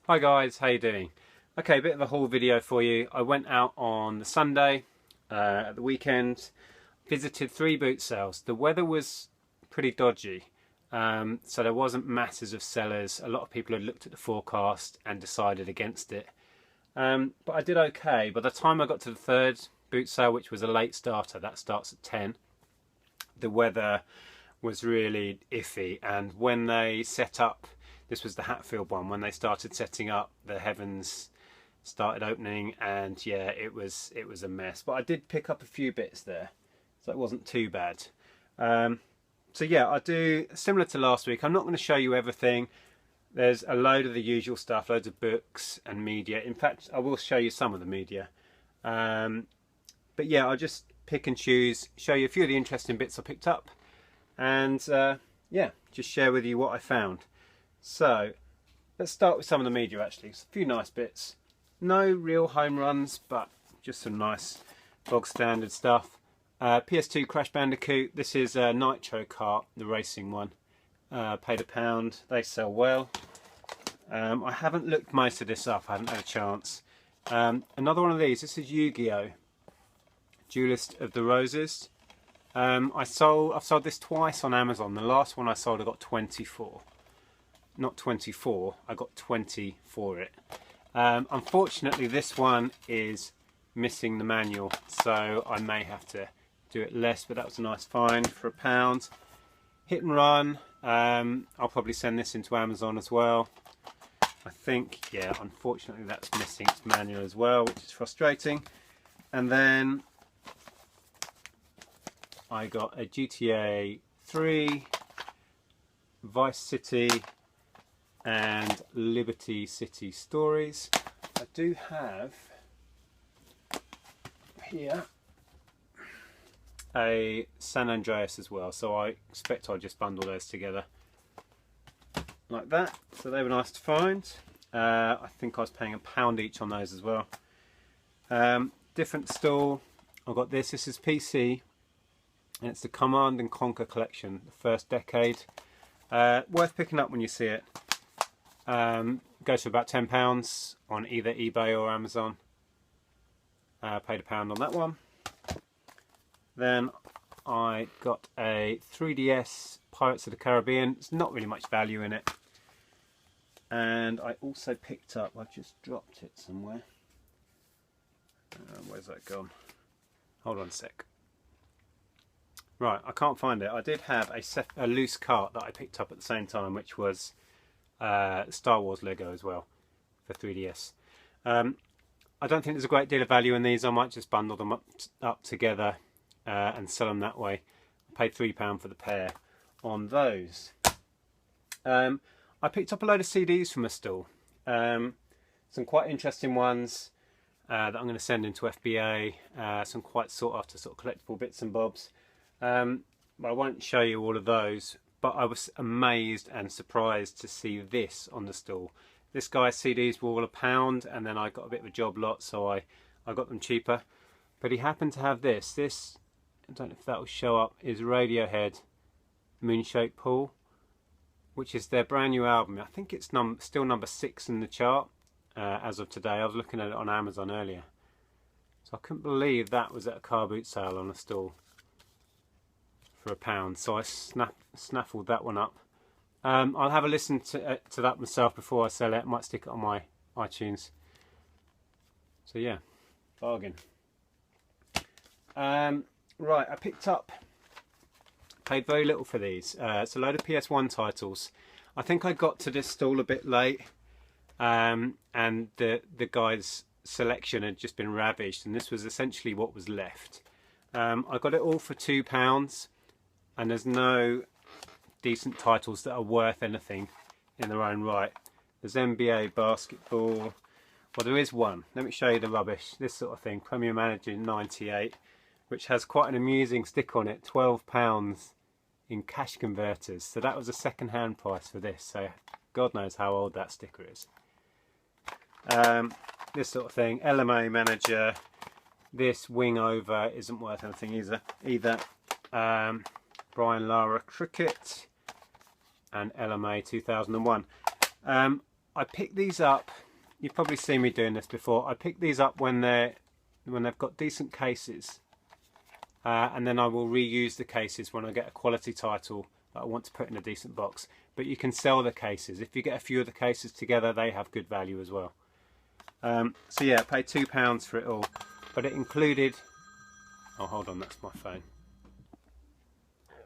Hi guys, how you doing? Okay, a bit of a haul video for you. I went out on the Sunday at the weekend, visited 3 boot sales. The weather was pretty dodgy, so there wasn't masses of sellers. A lot of people had looked at the forecast and decided against it. But I did okay. By the time I got to the 3rd boot sale, which was a late starter, that starts at 10, the weather was really iffy, and when they set up, this was the Hatfield one, when they started setting up, the heavens started opening, and yeah, it was a mess. But I did pick up a few bits there, so it wasn't too bad. So yeah, I do similar to last week. I'm not going to show you everything. There's a load of the usual stuff, loads of books and media. In fact, I will show you some of the media. But yeah, I'll just pick and choose, show you a few of the interesting bits I picked up, and yeah, just share with you what I found. So let's start with some of the media actually. It's a few nice bits. No real home runs, but just some nice bog standard stuff. PS2 Crash Bandicoot. This is a Nitro Kart, the racing one. Paid £1. They sell well. I haven't looked most of this up. I haven't had a chance. Another one of these. This is Yu-Gi-Oh! Duelist of the Roses. I've sold this twice on Amazon. The last one I sold, I got 24. Not 24, I got 20 for it. Unfortunately, this one is missing the manual, so I may have to do it less, but that was a nice find for £1. Hit and Run, I'll probably send this into Amazon as well. I think, yeah, unfortunately that's missing its manual as well, which is frustrating. And then I got a GTA 3, Vice City, and Liberty City Stories. I do have here a San Andreas as well, so I expect I'll just bundle those together like that. So they were nice to find. I think I was paying £1 each on those as well. Different stall. I've got this. This is PC, and it's the Command and Conquer collection, the first decade. Worth picking up when you see it. Goes for about £10 on either eBay or Amazon. Paid £1 on that one. Then I got a 3DS Pirates of the Caribbean. It's not really much value in it. And I also picked up, I've just dropped it somewhere. Where's that gone? Hold on a sec. Right, I can't find it. I did have a loose cart that I picked up at the same time, which was Star Wars Lego as well for 3DS. I don't think there's a great deal of value in these. I might just bundle them up together and sell them that way. I paid £3 for the pair on those. I picked up a load of CDs from a stall. Some quite interesting ones that I'm going to send into FBA. Some quite sought after sort of collectible bits and bobs. But I won't show you all of those. But I was amazed and surprised to see this on the stall. This guy's CDs were all £1, and then I got a bit of a job lot, so I got them cheaper. But he happened to have this. This, I don't know if that will show up, is Radiohead Moonshaped Pool, which is their brand new album. I think it's still number 6 in the chart as of today. I was looking at it on Amazon earlier. So I couldn't believe that was at a car boot sale on a stall for £1, so I snaffled that one up. I'll have a listen to that myself before I sell it. I might stick it on my iTunes. So yeah, bargain. Right, I picked up, paid very little for these. It's a load of PS1 titles. I think I got to this stall a bit late, and the guy's selection had just been ravaged, and this was essentially what was left. I got it all for £2. And there's no decent titles that are worth anything in their own right. There's NBA basketball. Well, there is one. Let me show you the rubbish. This sort of thing. Premier Manager 98, which has quite an amusing stick on it. £12 in cash converters. So that was a second-hand price for this. So God knows how old that sticker is. This sort of thing. LMA Manager. This wing over isn't worth anything either. Brian Lara Cricket and LMA 2001. I pick these up, you've probably seen me doing this before, I pick these up when they've got decent cases, and then I will reuse the cases when I get a quality title that I want to put in a decent box. But you can sell the cases. If you get a few of the cases together, they have good value as well. So yeah, I paid £2 for it all, but it included, oh hold on, that's my phone.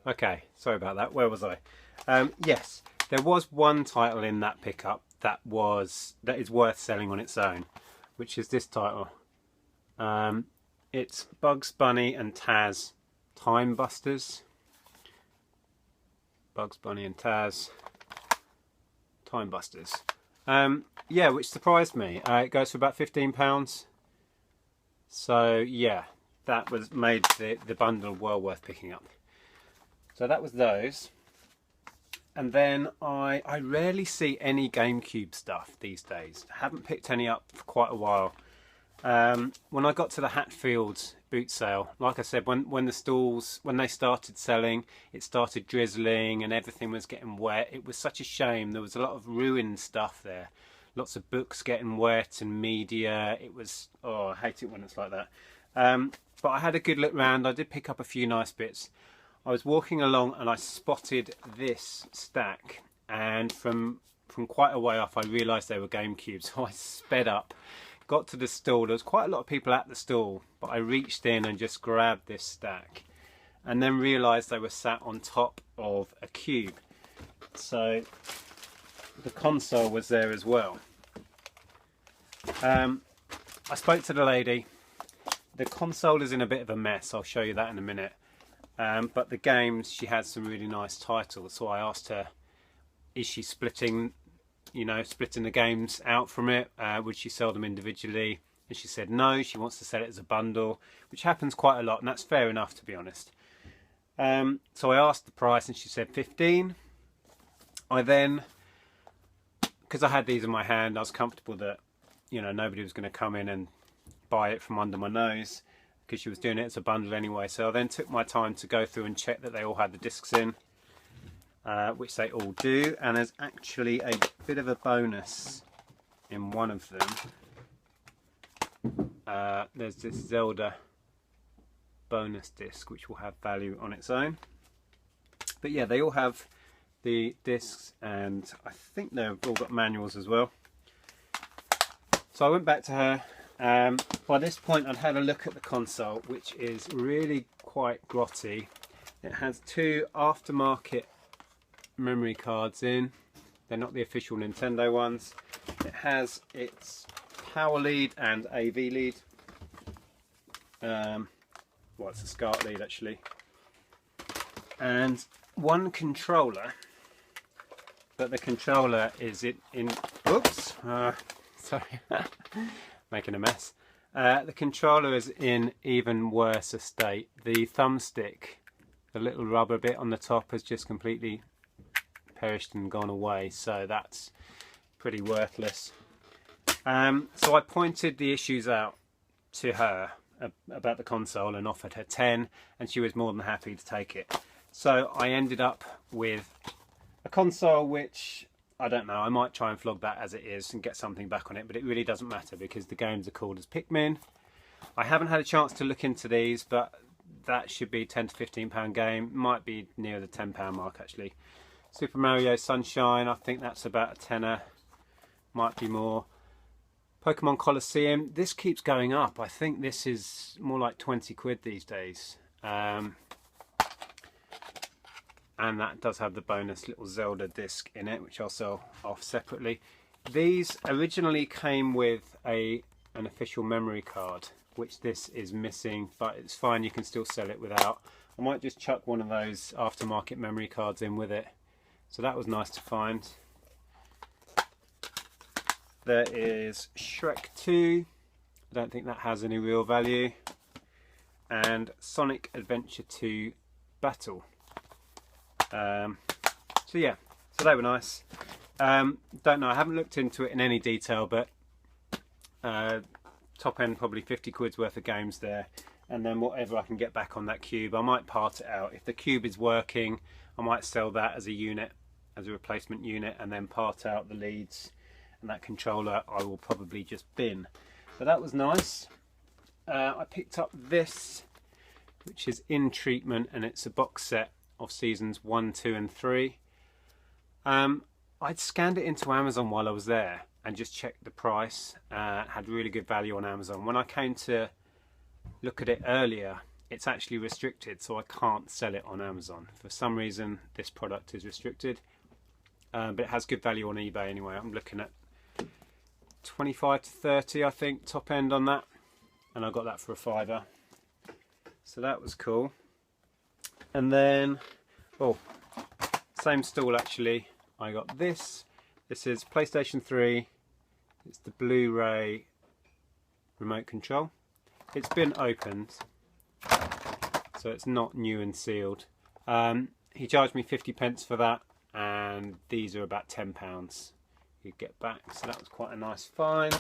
Okay, sorry about that, where was I? Yes, there was one title in that pickup that is worth selling on its own, which is this title. It's Bugs Bunny and Taz Time Busters. Bugs Bunny and Taz Time Busters. Yeah, which surprised me. It goes for about £15. So yeah, that made the bundle well worth picking up. So that was those. And then I rarely see any GameCube stuff these days. I haven't picked any up for quite a while. When I got to the Hatfield boot sale, like I said, when they started selling, it started drizzling and everything was getting wet. It was such a shame. There was a lot of ruined stuff there. Lots of books getting wet and media. It was, oh, I hate it when it's like that. But I had a good look round. I did pick up a few nice bits. I was walking along and I spotted this stack, and from quite a way off I realised they were GameCube, so I sped up, got to the stall. There was quite a lot of people at the stall, but I reached in and just grabbed this stack and then realised they were sat on top of a cube. So the console was there as well. I spoke to the lady. The console is in a bit of a mess, I'll show you that in a minute. But the games, she had some really nice titles, so I asked her, is she splitting the games out from it? Would she sell them individually? And she said no, she wants to sell it as a bundle, which happens quite a lot, and that's fair enough, to be honest. So I asked the price and she said 15. I then, because I had these in my hand, I was comfortable that nobody was going to come in and buy it from under my nose, because she was doing it as a bundle anyway. So I then took my time to go through and check that they all had the discs in, which they all do. And there's actually a bit of a bonus in one of them. There's this Zelda bonus disc, which will have value on its own. But yeah, they all have the discs, and I think they've all got manuals as well. So I went back to her. By this point I'd had a look at the console, which is really quite grotty. It has two aftermarket memory cards in. They're not the official Nintendo ones. It has its power lead and AV lead. Well, it's a SCART lead actually. And one controller, but the controller is in oops, sorry. Making a mess. The controller is in even worse a state. The thumbstick, the little rubber bit on the top, has just completely perished and gone away, so that's pretty worthless. So I pointed the issues out to her about the console and offered her 10, and she was more than happy to take it. So I ended up with a console which, I don't know, I might try and flog that as it is and get something back on it, but it really doesn't matter because the games are called as Pikmin. I haven't had a chance to look into these, but that should be £10 to £15 game. Might be near the £10 mark actually. Super Mario Sunshine, I think that's about a tenner. Might be more. Pokemon Colosseum, this keeps going up. I think this is more like 20 quid these days. And that does have the bonus little Zelda disc in it, which I'll sell off separately. These originally came with an official memory card, which this is missing, but it's fine, you can still sell it without. I might just chuck one of those aftermarket memory cards in with it. So that was nice to find. There is Shrek 2. I don't think that has any real value. And Sonic Adventure 2 Battle. So yeah, so they were nice. Don't know, I haven't looked into it in any detail, but top end probably 50 quid's worth of games there, and then whatever I can get back on that cube, I might part it out. If the cube is working, I might sell that as a unit, as a replacement unit, and then part out the leads and that controller I will probably just bin. But that was nice. I picked up this, which is in treatment, and it's a box set of seasons 1, 2 and 3. I'd scanned it into Amazon while I was there and just checked the price. Had really good value on Amazon. When I came to look at it earlier, it's actually restricted, so I can't sell it on Amazon. For some reason this product is restricted, but it has good value on eBay anyway. I'm looking at 25 to 30 I think top end on that, and I got that for a £5, so that was cool. And then, oh, same stall actually, I got this. This is PlayStation 3. It's the Blu-ray remote control. It's been opened, so it's not new and sealed. He charged me 50p for that, and these are about £10 you get back, so that was quite a nice find.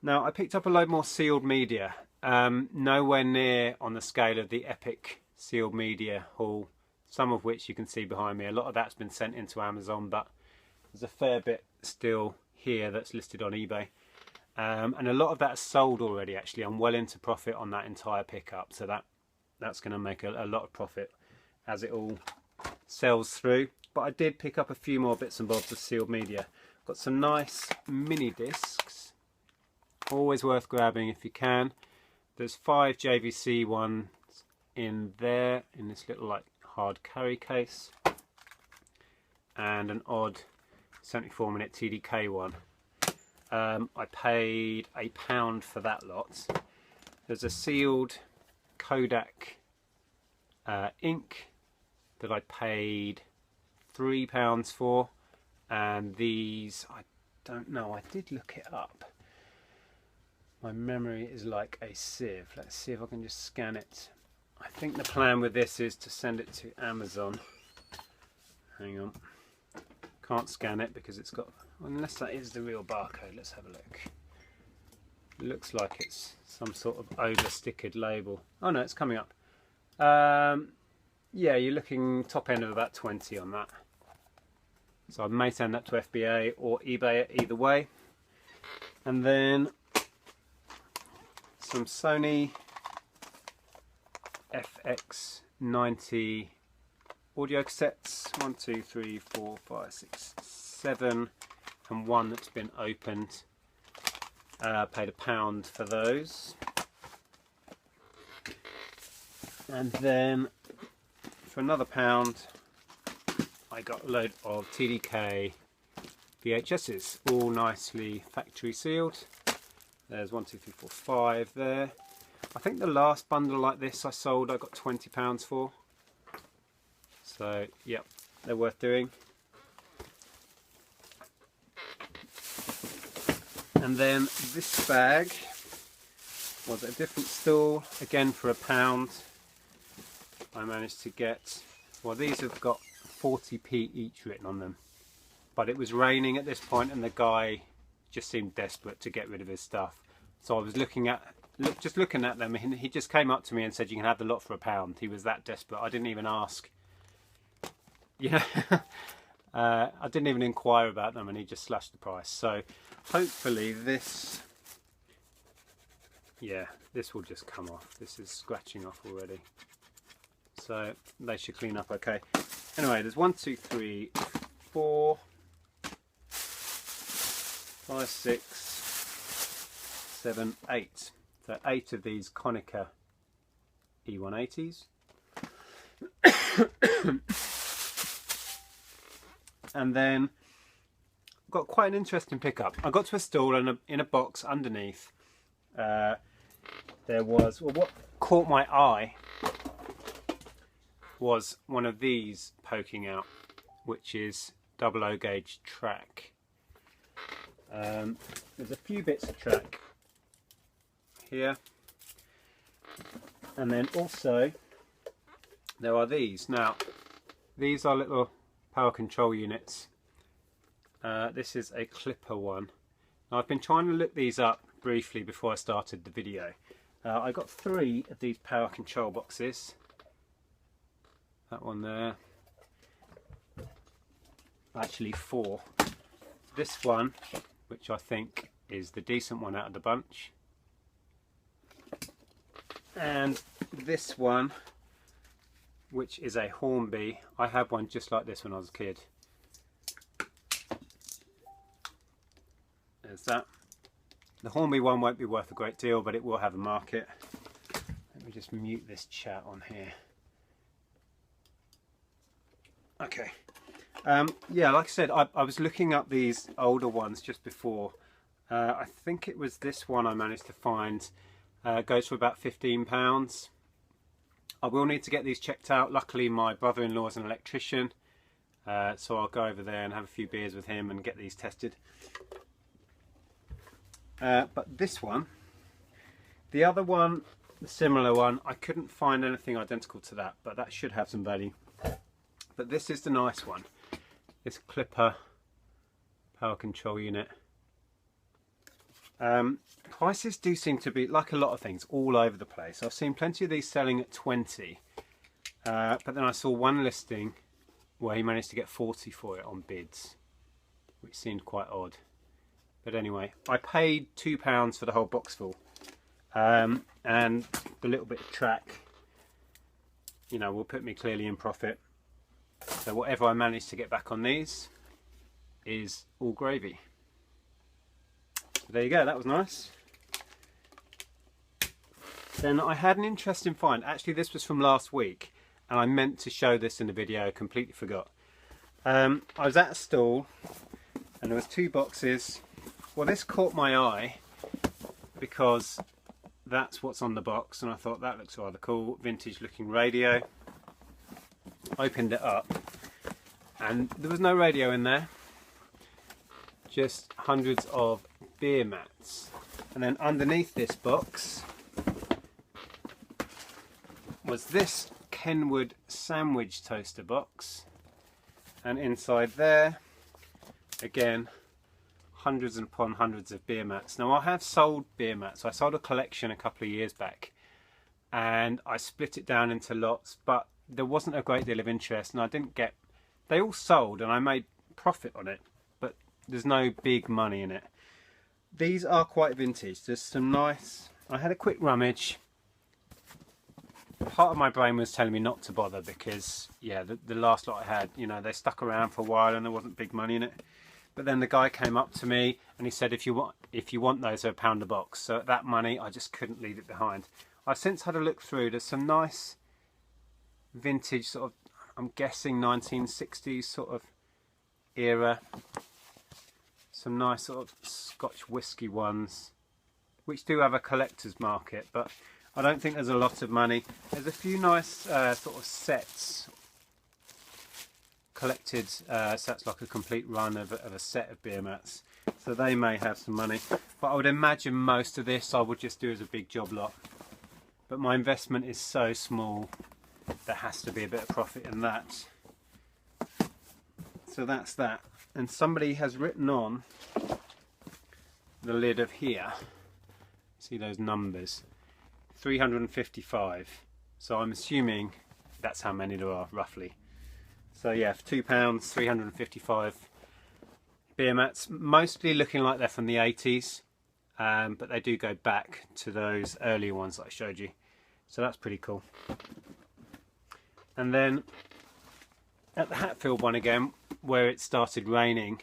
Now I picked up a load more sealed media, nowhere near on the scale of the Epic sealed media haul, some of which you can see behind me. A lot of that's been sent into Amazon, but there's a fair bit still here that's listed on eBay. And a lot of that's sold already actually. I'm well into profit on that entire pickup, so that's going to make a lot of profit as it all sells through. But I did pick up a few more bits and bobs of sealed media. Got some nice mini discs, always worth grabbing if you can. There's 5 JVC ones in there, in this little like hard carry case, and an odd 74-minute TDK one. I paid £1 for that lot. There's a sealed Kodak ink that I paid £3 for, and these, I don't know, I did look it up. My memory is like a sieve. Let's see if I can just scan it. I think the plan with this is to send it to Amazon. Hang on. Can't scan it because it's got, unless that is the real barcode. Let's have a look. It looks like it's some sort of over-stickered label. Oh no, it's coming up. Yeah, you're looking top end of about 20 on that. So I may send that to FBA or eBay it either way. And then some Sony FX90 audio cassettes. 1, 2, 3, 4, 5, 6, 7, and one that's been opened. Paid £1 for those. And then for another £1 I got a load of TDK VHSs, all nicely factory sealed. There's 1, 2, 3, 4, 5 there. I think the last bundle like this I sold I got £20 for. So yep, they're worth doing. And then this bag was a different stall, again for £1. I managed to get, well, these have got 40p each written on them, but it was raining at this point and the guy just seemed desperate to get rid of his stuff. So I was just looking at them, and he just came up to me and said, you can have the lot for £1. He was that desperate. I didn't even ask, you know. I didn't even inquire about them, and he just slashed the price. So hopefully this, yeah, this will just come off. This is scratching off already, so they should clean up okay. Anyway, there's 1, 2, 3, 4, 5, 6, 7, 8. So 8 of these Konica E180s. And then got quite an interesting pickup. I got to a stall, and in a box underneath there was, well, what caught my eye was one of these poking out, which is 00 gauge track. There's a few bits of track here, and then also there are these. Now these are little power control units. This is a clipper one. Now, I've been trying to look these up briefly before I started the video. I got 3 of these power control boxes. That one there. Actually 4. this one, which I think is the decent one out of the bunch, and this one, which is a Hornby. I had one just like this when I was a kid. There's that. The Hornby one won't be worth a great deal, but it will have a market. Let me just mute this chat on here. Okay. Yeah, like I said, I was looking up these older ones just before. I think it was this one I managed to find. Goes for about £15. I will need to get these checked out. Luckily my brother-in-law is an electrician, so I'll go over there and have a few beers with him and get these tested. But this one, the other one, the similar one, I couldn't find anything identical to that, but that should have some value. But this is the nice one, this Clipper power control unit. Prices do seem to be, like a lot of things, all over the place. I've seen plenty of these selling at 20, but then I saw one listing where he managed to get 40 for it on bids, which seemed quite odd. But anyway, I paid £2 for the whole box full, and the little bit of track, you know, will put me clearly in profit. So whatever I manage to get back on these is all gravy. So there you go, that was nice. Then I had an interesting find. Actually, this was from last week, and I meant to show this in the video, completely forgot. I was at a stall, and there was two boxes. Well, this caught my eye because that's what's on the box, and I thought that looks rather cool. Vintage looking radio. Opened it up, and there was no radio in there, just hundreds of beer mats. And then underneath this box was this Kenwood sandwich toaster box, and inside there again hundreds upon hundreds of beer mats. Now I have sold beer mats. I sold a collection a couple of years back and I split it down into lots, but there wasn't a great deal of interest, and I didn't get, they all sold and I made profit on it, but there's no big money in it. These are quite vintage. There's some nice, I had a quick rummage. Part of my brain was telling me not to bother because, yeah, the last lot I had, you know, they stuck around for a while and there wasn't big money in it. But then the guy came up to me and he said, if you want those, they're £1 a box. So at that money, I just couldn't leave it behind. I've since had a look through. There's some nice vintage sort of, I'm guessing 1960s sort of era. Some nice sort of Scotch whisky ones, which do have a collector's market, but I don't think there's a lot of money. There's a few nice sort of sets, collected sets, like a complete run of a set of beer mats, so they may have some money. But I would imagine most of this I would just do as a big job lot. But my investment is so small, there has to be a bit of profit in that. So that's that. And somebody has written on the lid of here, see those numbers, 355. So I'm assuming that's how many there are, roughly. So yeah, for £2, 355 beer mats, mostly looking like they're from the 80s, but they do go back to those earlier ones that I showed you. So that's pretty cool. And then at the Hatfield one again, where it started raining,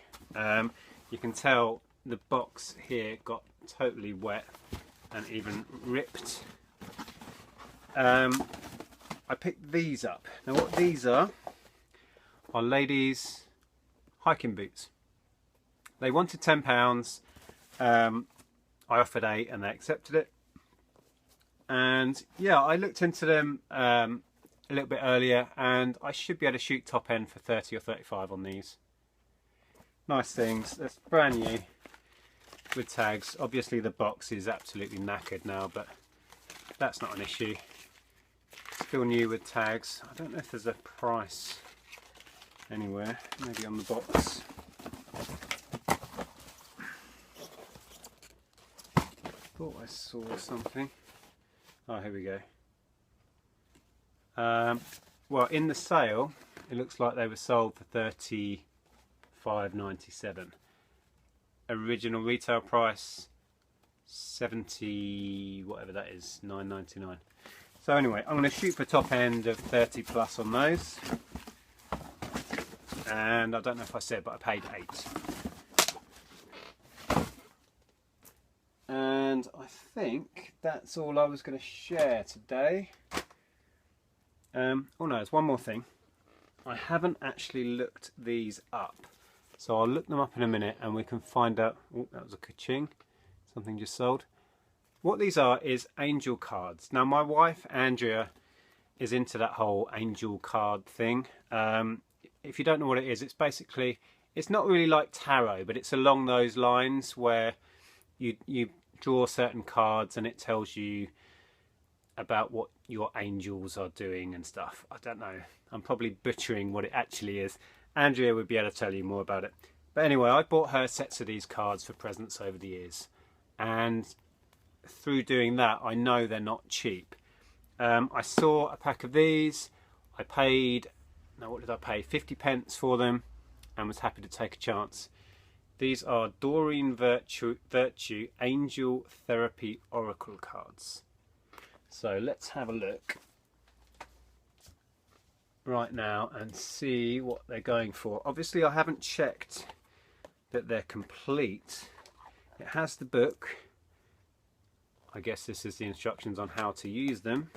you can tell the box here got totally wet and even ripped. I picked these up. Now what these are ladies' hiking boots. They wanted £10. I offered 8 and they accepted it. And yeah, I looked into them a little bit earlier, and I should be able to shoot top end for 30 or 35 on these. Nice things. That's brand new with tags. Obviously the box is absolutely knackered now, but that's not an issue. Still new with tags. I don't know if there's a price anywhere, maybe on the box. Thought I saw something. Oh, here we go. Well, in the sale, it looks like they were sold for $35.97. original retail price 70, whatever that is, £9.99. So anyway, I'm going to shoot for top end of 30 plus on those. And I don't know if I said, but I paid 8. And I think that's all I was going to share today. Oh no, there's one more thing. I haven't actually looked these up. So I'll look them up in a minute and we can find out. Oh, that was a ka-ching. Something just sold. What these are is angel cards. Now my wife Andrea is into that whole angel card thing. If you don't know what it is, it's basically, it's not really like tarot, but it's along those lines where you draw certain cards and it tells you about what your angels are doing and stuff. I don't know. I'm probably butchering what it actually is. Andrea would be able to tell you more about it. But anyway, I bought her sets of these cards for presents over the years. And through doing that, I know they're not cheap. I saw a pack of these. I paid, now what did I pay? 50p for them and was happy to take a chance. These are Doreen Virtue Angel Therapy Oracle cards. So let's have a look right now and see what they're going for. Obviously I haven't checked that they're complete. It has the book. I guess this is the instructions on how to use them.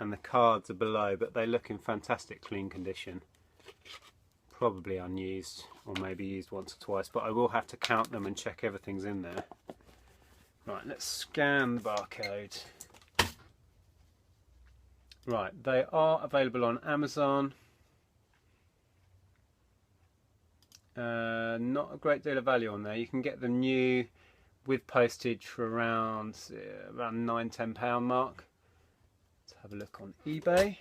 And the cards are below, but they look in fantastic clean condition. Probably unused, or maybe used once or twice, but I will have to count them and check everything's in there. Right, let's scan the barcode. Right, they are available on Amazon. Not a great deal of value on there. You can get them new with postage for around £9–10 mark. Let's have a look on eBay.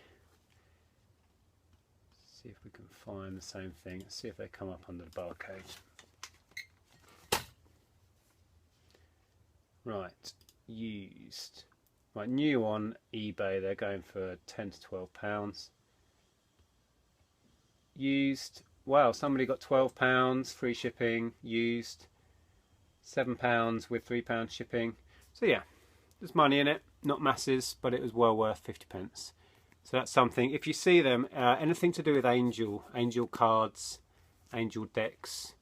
See if we can find the same thing. Let's see if they come up under the barcode. Right, used. Right, new on eBay, they're going for £10 to £12. Used, wow, somebody got £12, free shipping, used. £7 with £3 shipping. So yeah, there's money in it, not masses, but it was well worth 50p. So that's something. If you see them, anything to do with angel cards, angel decks,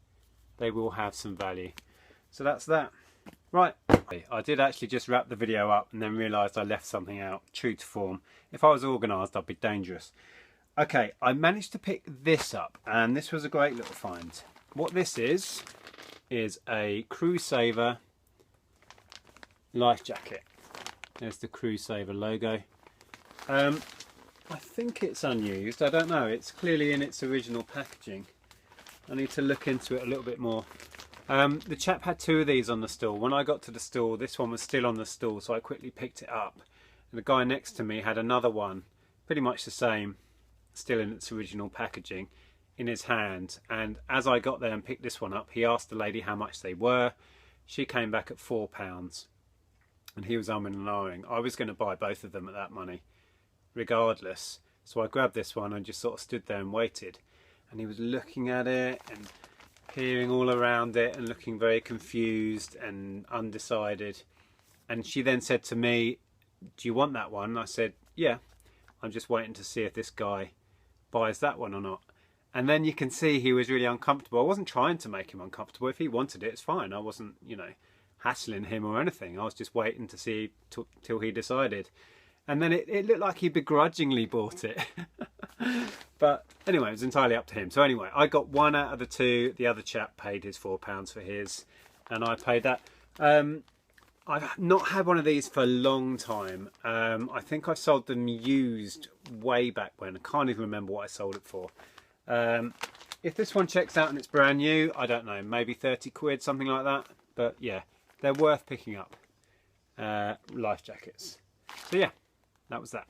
they will have some value. So that's that. Right, I did actually just wrap the video up and then realised I left something out, true to form. If I was organised, I'd be dangerous. Okay, I managed to pick this up, and this was a great little find. What this is a Crew Saver life jacket. There's the Crew Saver logo. I think it's unused, I don't know. It's clearly in its original packaging. I need to look into it a little bit more. The chap had 2 of these on the stall. When I got to the stall, this one was still on the stall, so I quickly picked it up. And the guy next to me had another one, pretty much the same, still in its original packaging, in his hand. And as I got there and picked this one up, he asked the lady how much they were. She came back at £4. And he was umming and ahhing. I was going to buy both of them at that money, regardless. So I grabbed this one and just sort of stood there and waited. And he was looking at it and peering all around it and looking very confused and undecided. And she then said to me, "Do you want that one?" And I said, "Yeah, I'm just waiting to see if this guy buys that one or not." And then you can see he was really uncomfortable. I wasn't trying to make him uncomfortable. If he wanted it, it's fine. I wasn't, you know, hassling him or anything. I was just waiting to see till he decided. And then it looked like he begrudgingly bought it. But anyway, it was entirely up to him. So anyway, I got 1 out of the 2. The other chap paid his £4 for his, and I paid that. I've not had one of these for a long time. I think I sold them used way back when. I can't even remember what I sold it for. If this one checks out and it's brand new, I don't know, maybe 30 quid, something like that. But yeah, they're worth picking up, life jackets. So yeah, that was that.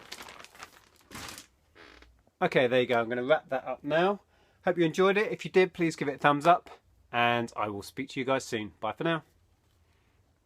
Okay, there you go. I'm going to wrap that up now. Hope you enjoyed it. If you did, please give it a thumbs up, and I will speak to you guys soon. Bye for now.